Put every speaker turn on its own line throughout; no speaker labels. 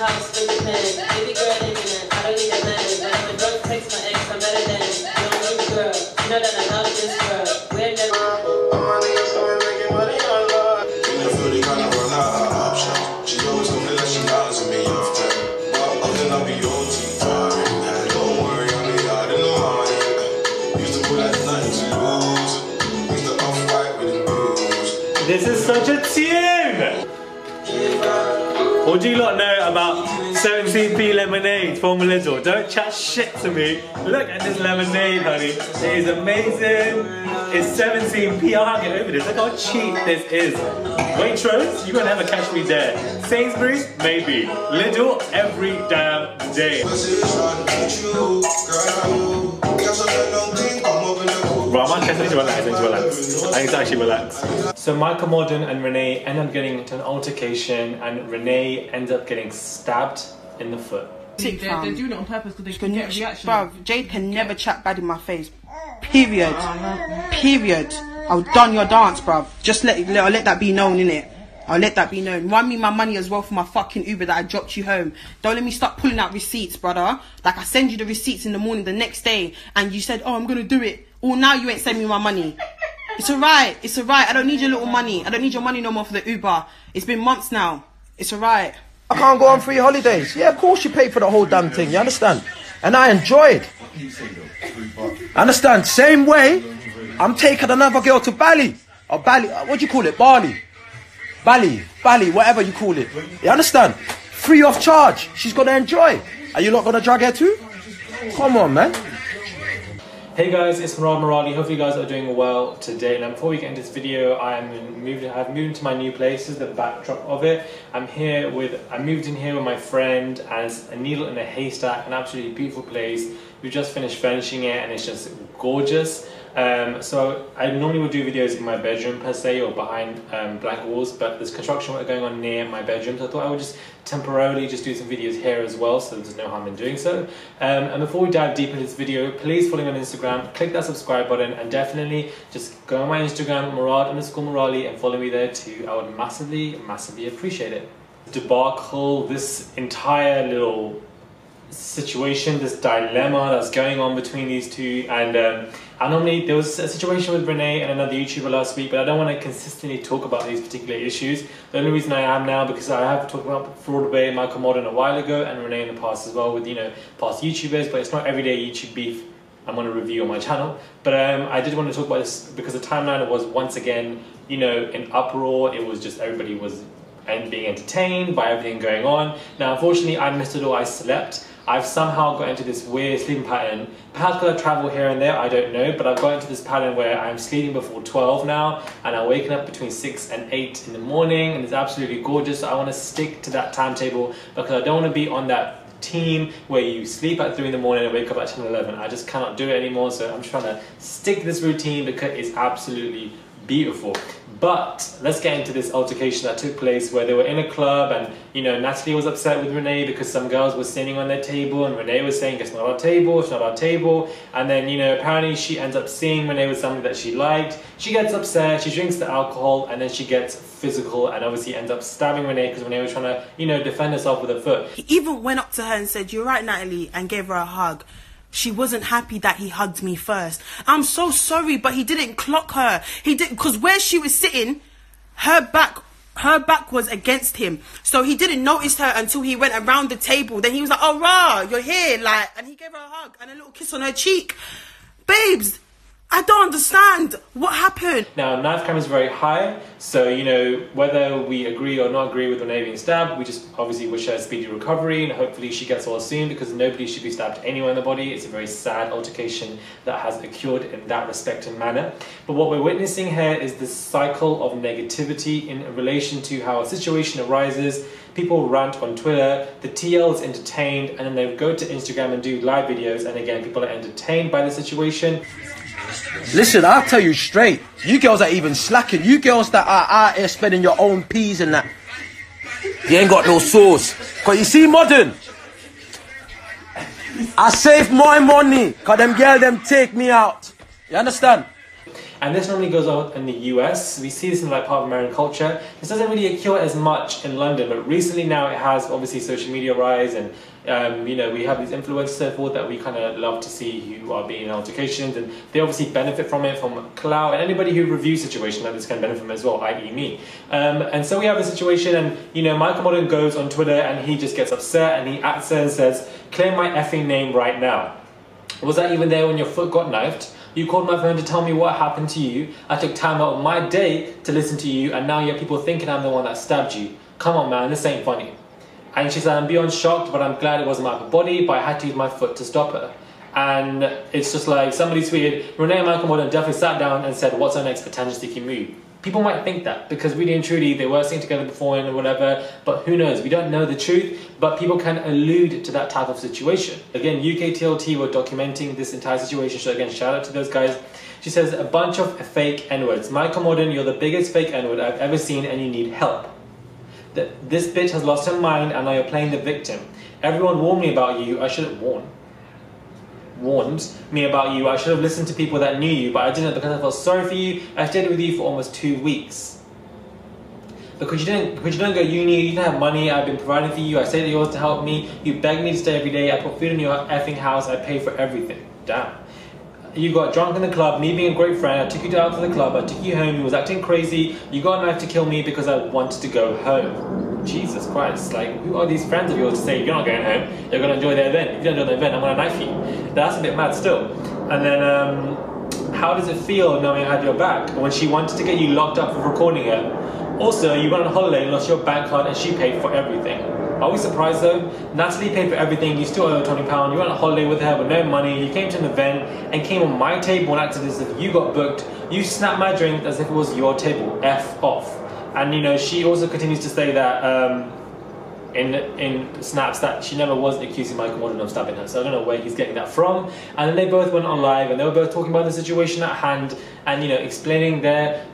house, split the pen. Baby girl living it, I don't need a man. When I'm a drug text my ex, I'm better than. You don't need a girl, you know that I love this girl. We're never. I'm running your story, making money on love. You never really kind of run out of options. She always gonna feel like she lies to me often. But I'll then I'll be your team firing. Don't worry, I'll be out in the morning. Used to put that nothing to lose. Used to off-white with the blues. This is such a tune! What do you lot know about 17p lemonade from Lidl? Don't chat shit to me. Look at this lemonade, honey. It is amazing. It's 17p. I can't get over this. Look how cheap this is. Waitrose, you're gonna never catch me there. Sainsbury's, maybe. Lidl, every damn day. Bro, my chest needs to relax, I need to actually relax. So Michael Morden and Renee end up getting into an altercation and Renee ends up getting stabbed in the foot.
They're doing it on purpose because they can get a reaction. Bro, Jade can never chat bad in my face. Period. Period. I'll done your dance, bro. Just I'll let that be known, innit? I'll let that be known. Run me my money as well for my fucking Uber that I dropped you home. Don't let me start pulling out receipts, brother. Like I send you the receipts in the morning the next day and you said, oh, I'm gonna do it. Oh, now you ain't sending me my money. It's alright. It's alright. I don't need your little money. I don't need your money no more for the Uber. It's been months now. It's alright.
I can't go on free holidays. Yeah, of course you pay for the whole damn thing. You understand? And I enjoyed. Understand? Same way, I'm taking another girl to Bali. Or Bali, what do you call it? Bali. Bali, whatever you call it. You understand? Free of charge. She's gonna enjoy. Are you not gonna drag her too? Come on, man.
Hey guys, it's Micheal. Hopefully you guys are doing well today. Now before we get into this video, I've moved into my new place. This is the backdrop of it. I moved in here with my friend as a needle in a haystack, an absolutely beautiful place. We just finished furnishing it and it's just gorgeous. So I normally would do videos in my bedroom per se or behind blank walls, but there's construction work going on near my bedroom, so I thought I would just temporarily just do some videos here as well, so there's no harm in doing so. And before we dive deep into this video, please follow me on Instagram, click that subscribe button, and definitely just go on my Instagram, Murad_Murali, and follow me there too. I would massively appreciate it. Debacle, this entire little situation, this dilemma that's going on between these two, and there was a situation with Renee and another YouTuber last week, but I don't want to consistently talk about these particular issues. The only reason I am now because I have talked about Fraud Bay, Michael Morden a while ago, and Renee in the past as well with past YouTubers, but it's not everyday YouTube beef I'm going to review on my channel. But I did want to talk about this because the timeline was once again in uproar. It was just everybody was being entertained by everything going on. Now unfortunately I missed it all. I slept. I've somehow got into this weird sleeping pattern. Perhaps because I travel here and there, I don't know, but I've got into this pattern where I'm sleeping before 12 now, and I'm waking up between 6 and 8 in the morning, and it's absolutely gorgeous. So I want to stick to that timetable because I don't want to be on that team where you sleep at 3 in the morning and wake up at 10 or 11. I just cannot do it anymore, so I'm trying to stick to this routine because it's absolutely beautiful. But let's get into this altercation that took place where they were in a club, and Natalie was upset with Renee because some girls were sitting on their table and Renee was saying it's not our table, it's not our table, and then apparently she ends up seeing Renee with somebody that she liked. She gets upset, she drinks the alcohol, and then she gets physical and obviously ends up stabbing Renee because Renee was trying to defend herself with her foot.
He even went up to her and said, "You're right, Natalie," and gave her a hug. She wasn't happy that he hugged me first. I'm so sorry, but he didn't clock her. He didn't, because where she was sitting, her back was against him. So he didn't notice her until he went around the table. Then he was like, "Oh, rah, you're here," and he gave her a hug and a little kiss on her cheek. Babes, I don't understand what happened.
Now, knife crime is very high, so whether we agree or not agree with Renee being stabbed, we just obviously wish her a speedy recovery, and hopefully she gets well soon because nobody should be stabbed anywhere in the body. It's a very sad altercation that has occurred in that respect and manner. But what we're witnessing here is this cycle of negativity in relation to how a situation arises. People rant on Twitter, the TL is entertained, and then they go to Instagram and do live videos, and again, people are entertained by the situation.
Listen, I'll tell you straight. You girls are even slacking. You girls that are out here spending your own peas and that, you ain't got no sauce. Because you see, Modern, I save my money because them girls, them take me out. You understand?
And this normally goes on in the US. We see this in like part of American culture. This doesn't really occur as much in London, but recently now it has. Obviously social media rise, and you know, we have these influencers and so forth that we kind of love to see who are being in altercations, and they obviously benefit from it, from clout, and anybody who reviews situations like this can benefit from it as well, i.e. me. And so we have a situation, and you know, Michael Modern goes on Twitter and he just gets upset and he acts there and says, "Clear my effing name right now. Was that even there when your foot got knifed? You called my phone to tell me what happened to you. I took time out of my day to listen to you, and now you have people thinking I'm the one that stabbed you. Come on, man, this ain't funny." And she said, "I'm beyond shocked, but I'm glad it wasn't my upper body, but I had to use my foot to stop her." And it's just like somebody tweeted, "Renee and Michael Modern definitely sat down and said, what's our next potential sticky move?" People might think that because really and truly they were seen together before and whatever, but who knows? We don't know the truth, but people can allude to that type of situation. Again, UK TLT were documenting this entire situation, so again, shout out to those guys. She says, "A bunch of fake N-words. Michael Modern, you're the biggest fake N-word I've ever seen, and you need help. This bitch has lost her mind and now you're playing the victim. Everyone warned me about you. I should have warned me about you. I should have listened to people that knew you, but I didn't because I felt sorry for you. I stayed with you for almost 2 weeks. Because you didn't go to uni, you didn't have money, I've been providing for you, I stayed at yours to help me, you begged me to stay every day, I put food in your effing house, I paid for everything." Damn. "You got drunk in the club, me being a great friend, I took you out to the club, I took you home, you was acting crazy, you got a knife to kill me because I wanted to go home." Jesus Christ, like, who are these friends of yours to say, "You're not going home, you're going to enjoy the event. If you don't enjoy the event, I'm going to knife you"? That's a bit mad still. And then, how does it feel knowing I had your back when she wanted to get you locked up for recording her? Also, you went on holiday and lost your bank card and she paid for everything. Are we surprised though? Natalie paid for everything, you still owe her £20, you went on holiday with her with no money, you came to an event and came on my table and acted as if you got booked, you snapped my drink as if it was your table, F off. And you know, she also continues to say that in snaps that she never was accusing Michael Modern of stabbing her, so I don't know where he's getting that from. And then they both went on live and they were both talking about the situation at hand and, you know, explaining their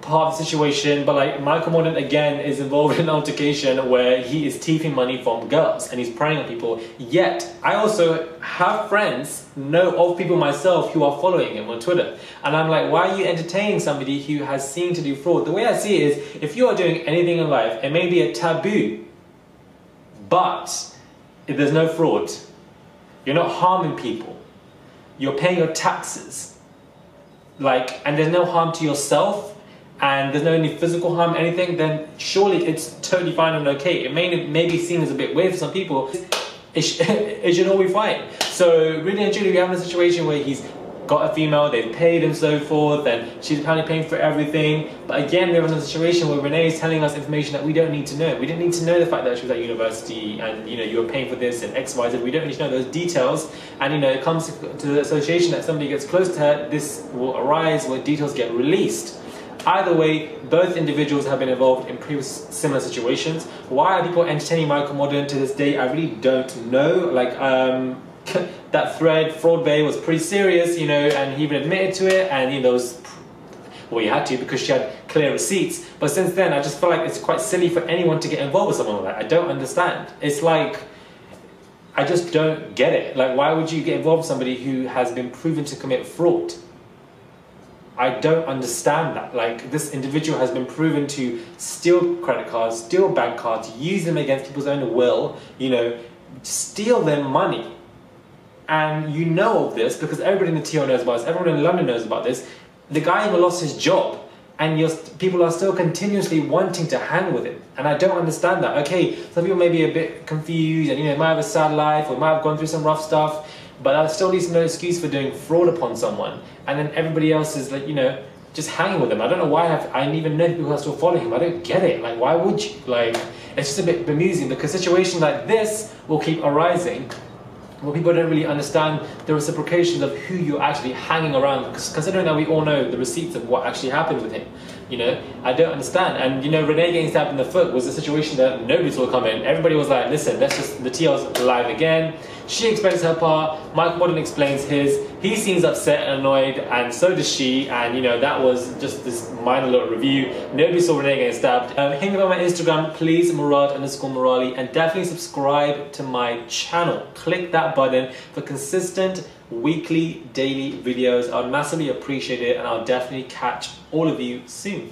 part of the situation, but like Michael Modern again is involved in an altercation where he is thieving money from girls and he's preying on people. Yet I also have friends, know of people myself who are following him on Twitter, and I'm like, why are you entertaining somebody who has seen to do fraud? The way I see it is, if you are doing anything in life, it may be a taboo, but if there's no fraud, you're not harming people, you're paying your taxes, like, and there's no harm to yourself, and there's no any physical harm, anything, then surely it's totally fine and okay. It may be seen as a bit weird for some people. It should all be fine. So really and truly, we have a situation where he's got a female, they've paid and so forth, and she's apparently paying for everything. But again, we have a situation where Renee is telling us information that we don't need to know. We didn't need to know the fact that she was at university and, you know, you were paying for this and X, Y, Z. We don't need to know those details. And, you know, it comes to the association that somebody gets close to her, this will arise where details get released. Either way, both individuals have been involved in previous similar situations. Why are people entertaining Michael Modern to this day? I really don't know. Like, that thread, Fraud Bay, was pretty serious, you know, and he even admitted to it, and, you know, well, he had to because she had clear receipts. But since then, I just feel like it's quite silly for anyone to get involved with someone like that. I don't understand. It's like, I just don't get it. Like, why would you get involved with somebody who has been proven to commit fraud? I don't understand that. Like, this individual has been proven to steal credit cards, steal bank cards, use them against people's own will, you know, steal their money. And you know of this because everybody in the TL knows about this, everyone in London knows about this. The guy even lost his job, and people are still continuously wanting to hang with him. And I don't understand that. Okay, some people may be a bit confused and, you know, might have a sad life or might have gone through some rough stuff, but that still leaves no excuse for doing fraud upon someone. And then everybody else is, like, you know, just hanging with him. I don't know why I didn't even know people who are still following him. I don't get it. Like, why would you? Like, it's just a bit bemusing because situations like this will keep arising where people don't really understand the reciprocations of who you're actually hanging around, considering that we all know the receipts of what actually happened with him. You know, I don't understand. And, you know, Renee getting stabbed in the foot was a situation that nobody saw coming. Everybody was like, listen, let's just, the TL's live again. She explains her part, Michael Modern explains his. He seems upset and annoyed, and so does she, and you know, that was just this minor little review. Nobody saw Renee getting stabbed. Hit me on my Instagram, please, Murad_Morali, and definitely subscribe to my channel. Click that button for consistent weekly, daily videos. I would massively appreciate it, and I'll definitely catch all of you soon.